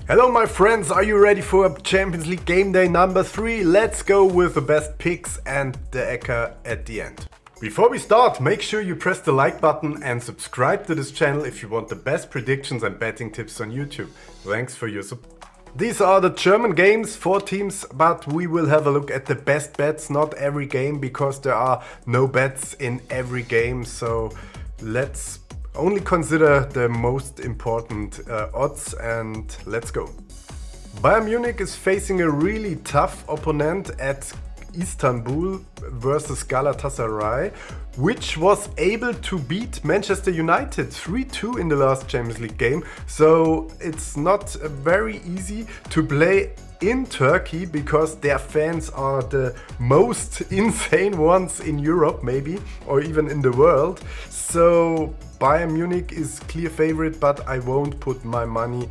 Hello my friends, are you ready for Champions League game day number 3? Let's go with the best picks and the Ecker at the end. Before we start, make sure you press the like button and subscribe to this channel if you want the best predictions and betting tips on YouTube. Thanks for your support. These are the German games, 4 teams, but we will have a look at the best bets, not every game, because there are no bets in every game, so let's only consider the most important odds and let's go. Bayern Munich is facing a really tough opponent at Istanbul versus Galatasaray, which was able to beat Manchester United 3-2 in the last Champions League game. So it's not very easy to play in Turkey because their fans are the most insane ones in Europe maybe, or even in the world. So Bayern Munich is clear favorite, but I won't put my money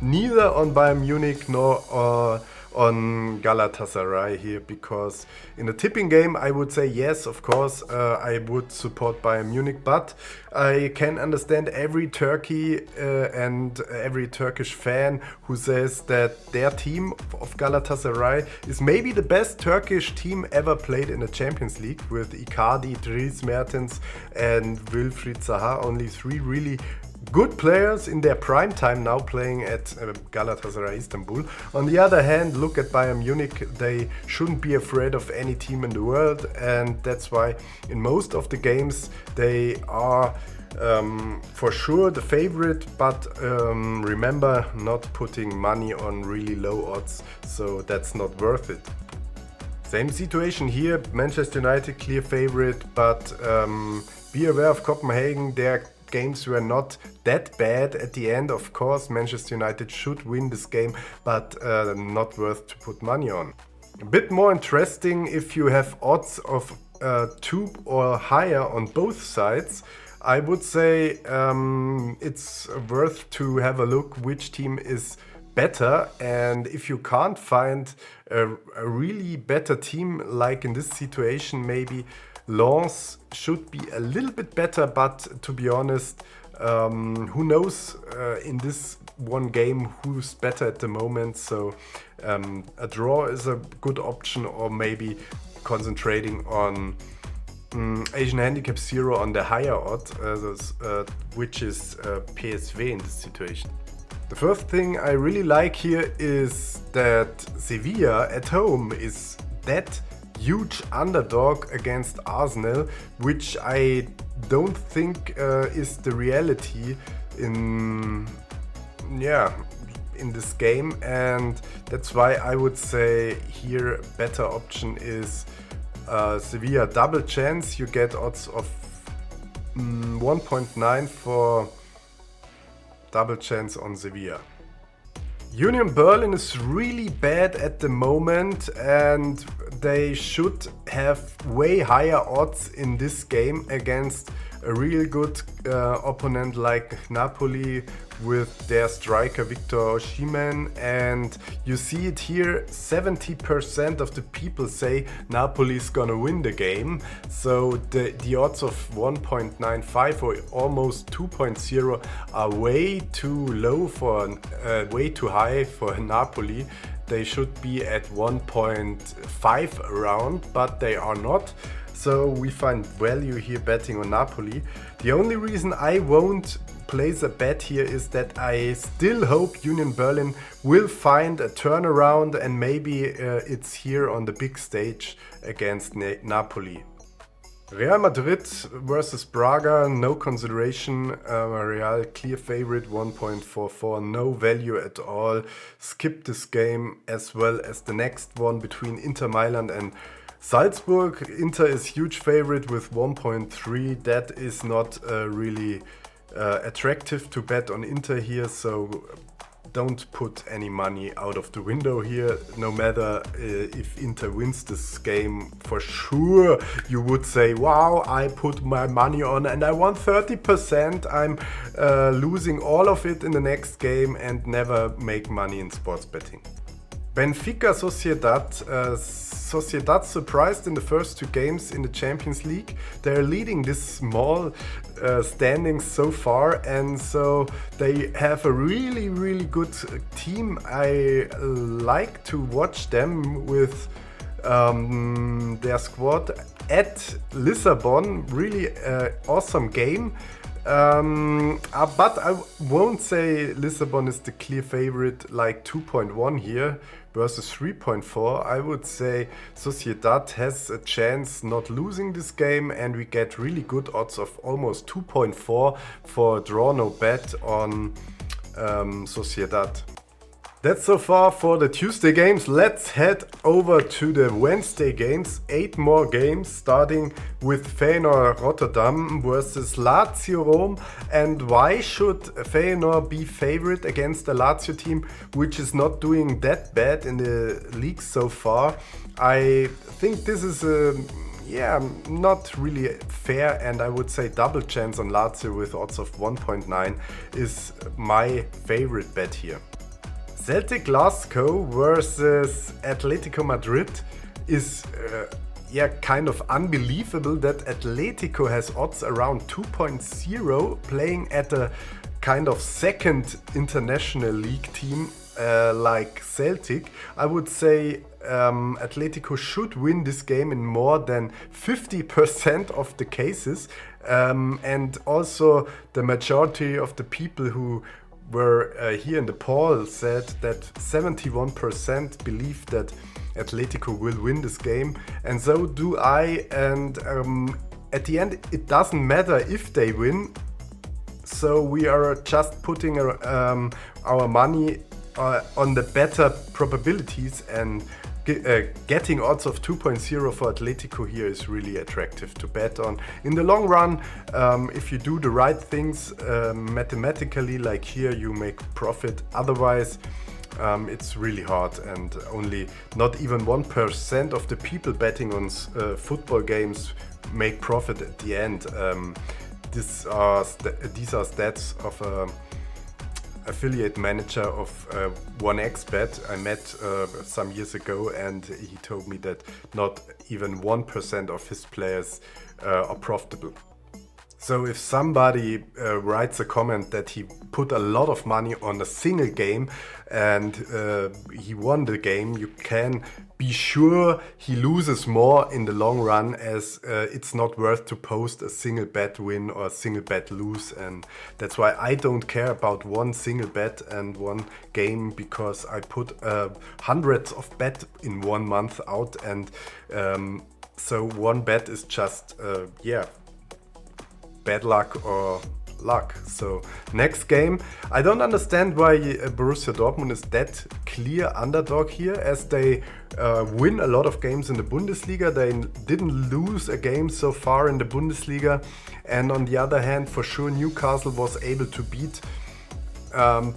neither on Bayern Munich nor on Galatasaray here, because in a tipping game I would say yes, of course, I would support Bayern Munich, but I can understand every Turkey and every Turkish fan who says that their team of Galatasaray is maybe the best Turkish team ever played in the Champions League, with Icardi, Dries Mertens and Wilfried Zaha, only 3 really good players in their prime time now playing at Galatasaray Istanbul. On the other hand, look at Bayern Munich, they shouldn't be afraid of any team in the world, and that's why in most of the games they are for sure the favorite, but remember, not putting money on really low odds, so that's not worth it. Same situation here, Manchester United clear favorite, but be aware of Copenhagen, their games were not that bad at the end. Of course, Manchester United should win this game, but not worth to put money on. A bit more interesting if you have odds of 2 or higher on both sides. I would say it's worth to have a look which team is better, and if you can't find a really better team, like in this situation, maybe Lens should be a little bit better, but to be honest, who knows in this one game who's better at the moment. So a draw is a good option, or maybe concentrating on Asian Handicap 0 on the higher odd, which is PSV in this situation. The first thing I really like here is that Sevilla at home is that huge underdog against Arsenal, which I don't think is the reality in this game, and that's why I would say here a better option is Sevilla double chance. You get odds of 1.9 for double chance on Sevilla. Union Berlin is really bad at the moment, and they should have way higher odds in this game against a really good opponent like Napoli with their striker Victor Osimhen. And you see it here, 70% of the people say Napoli is gonna win the game. So the odds of 1.95 or almost 2.0 are way too low for way too high for Napoli. They should be at 1.5 around, but they are not. So we find value here betting on Napoli. The only reason I won't place a bet here is that I still hope Union Berlin will find a turnaround, and maybe it's here on the big stage against Napoli. Real Madrid versus Braga, no consideration. Real clear favorite, 1.44, no value at all. Skip this game, as well as the next one between Inter Milan and Salzburg. Inter is huge favorite with 1.3. That is not really attractive to bet on Inter here, so don't put any money out of the window here. No matter if Inter wins this game, for sure you would say, wow, I put my money on and I won 30%. I'm losing all of it in the next game and never make money in sports betting. Benfica Sociedad. Sociedad surprised in the first 2 games in the Champions League. They're leading this small standings so far, and so they have a really good team. I like to watch them with their squad at Lisbon. Really awesome game. But I won't say Lisbon is the clear favorite, like 2.1 here versus 3.4. I would say Sociedad has a chance not losing this game, and we get really good odds of almost 2.4 for draw no bet on Sociedad. That's so far for the Tuesday games. Let's head over to the Wednesday games. 8 more games, starting with Feyenoord Rotterdam versus Lazio Rome. And why should Feyenoord be favorite against the Lazio team, which is not doing that bad in the league so far? I think this is not really fair, and I would say double chance on Lazio with odds of 1.9 is my favorite bet here. Celtic Glasgow versus Atletico Madrid is kind of unbelievable that Atletico has odds around 2.0 playing at a kind of second international league team like Celtic. I would say Atletico should win this game in more than 50% of the cases, and also the majority of the people who were here in the poll said that 71% believe that Atletico will win this game, and so do I. And at the end, it doesn't matter if they win. So we are just putting our money on the better probabilities, and getting odds of 2.0 for Atletico here is really attractive to bet on. In the long run, if you do the right things mathematically, like here, you make profit. Otherwise, it's really hard, and only not even 1% of the people betting on football games make profit at the end. These are stats of an affiliate manager of 1xBet I met some years ago, and he told me that not even 1% of his players are profitable. So if somebody writes a comment that he put a lot of money on a single game and he won the game, you can be sure he loses more in the long run, as it's not worth to post a single bet win or a single bet lose. And that's why I don't care about one single bet and one game, because I put hundreds of bet in 1 month out, and so one bet is just bad luck or luck. So next game, I don't understand why Borussia Dortmund is that clear underdog here, as they win a lot of games in the Bundesliga. They didn't lose a game so far in the Bundesliga, and on the other hand, for sure Newcastle was able to beat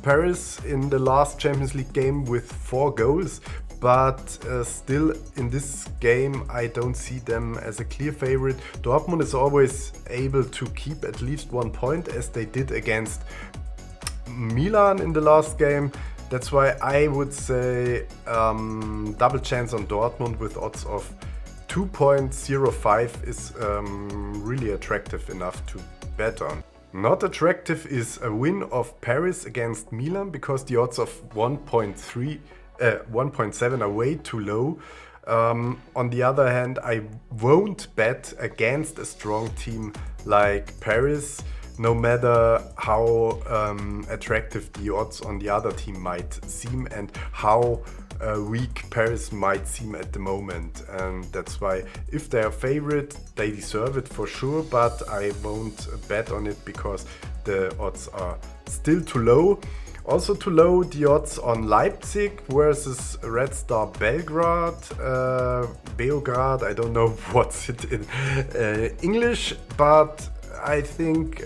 Paris in the last Champions League game with 4 goals. But still, in this game, I don't see them as a clear favorite. Dortmund is always able to keep at least 1 point, as they did against Milan in the last game. That's why I would say double chance on Dortmund with odds of 2.05 is really attractive enough to bet on. Not attractive is a win of Paris against Milan, because the odds of 1.7 are way too low. On the other hand, I won't bet against a strong team like Paris, no matter how attractive the odds on the other team might seem and how weak Paris might seem at the moment. And that's why, if they are favorite, they deserve it for sure, but I won't bet on it because the odds are still too low. Also too low the odds on Leipzig versus Red Star Belgrade. Beograd, I don't know what's it in English, but I think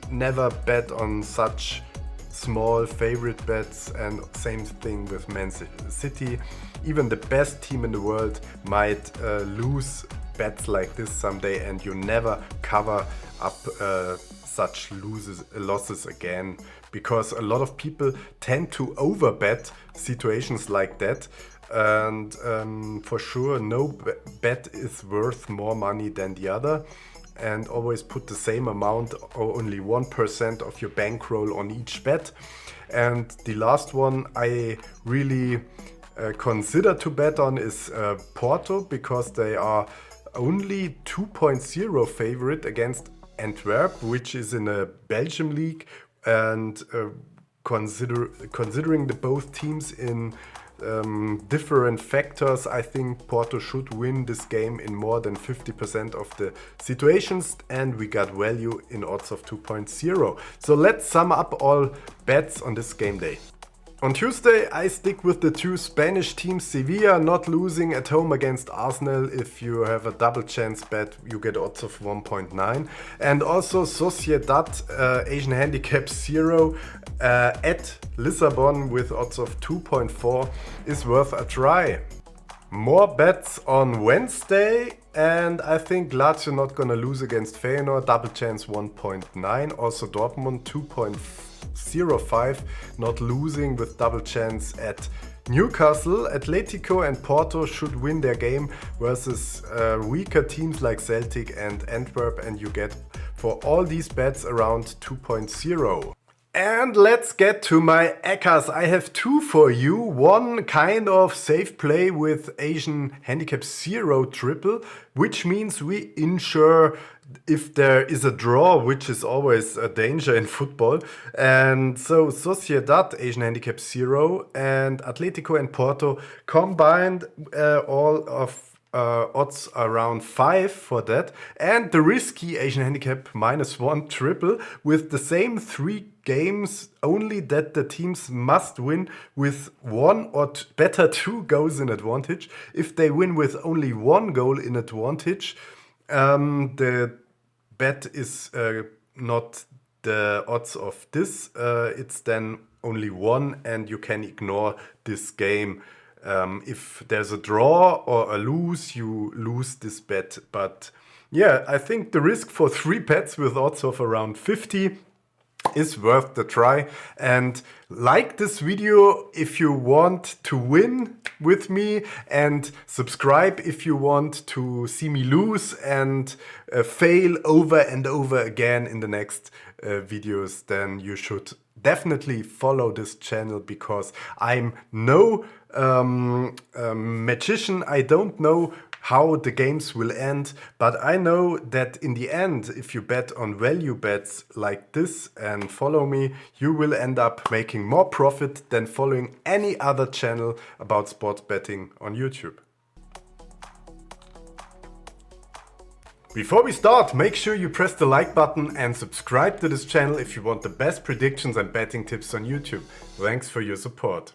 never bet on such small favorite bets, and same thing with Man City. Even the best team in the world might lose bets like this someday, and you never cover up such losses again, because a lot of people tend to overbet situations like that. And for sure, no bet is worth more money than the other. And always put the same amount or only 1% of your bankroll on each bet. And the last one I really consider to bet on is Porto, because they are only 2.0 favorite against Antwerp, which is in a Belgium league. And considering the both teams in different factors, I think Porto should win this game in more than 50% of the situations, and we got value in odds of 2.0. So let's sum up all bets on this game day. On Tuesday, I stick with the two Spanish teams. Sevilla not losing at home against Arsenal. If you have a double chance bet, you get odds of 1.9. And also Sociedad Asian Handicap 0 at Lisbon with odds of 2.4 is worth a try. More bets on Wednesday, and I think Lazio not gonna lose against Feyenoord, double chance 1.9. Also Dortmund 2.05 not losing with double chance at Newcastle. Atletico and Porto should win their game versus weaker teams like Celtic and Antwerp, and you get for all these bets around 2.0. And let's get to my Eckers. I have two for you. One kind of safe play with Asian Handicap 0 triple, which means we insure if there is a draw, which is always a danger in football. And so Sociedad Asian Handicap 0 and Atletico and Porto combined all of odds around 5 for that, and the risky Asian Handicap -1 triple with the same 3 games, only that the teams must win with 1 or better 2 goals in advantage. If they win with only 1 goal in advantage, the bet is not the odds of this, it's then only 1, and you can ignore this game. If there's a draw or a lose, you lose this bet. But yeah, I think the risk for 3 bets with odds of around 50 is worth the try. And like this video if you want to win with me, and subscribe if you want to see me lose and fail over and over again in the next videos. Then you should definitely follow this channel, because I'm no magician. I don't know how the games will end, but I know that in the end, if you bet on value bets like this and follow me, you will end up making more profit than following any other channel about sports betting on YouTube. Before we start, make sure you press the like button and subscribe to this channel if you want the best predictions and betting tips on YouTube. Thanks for your support.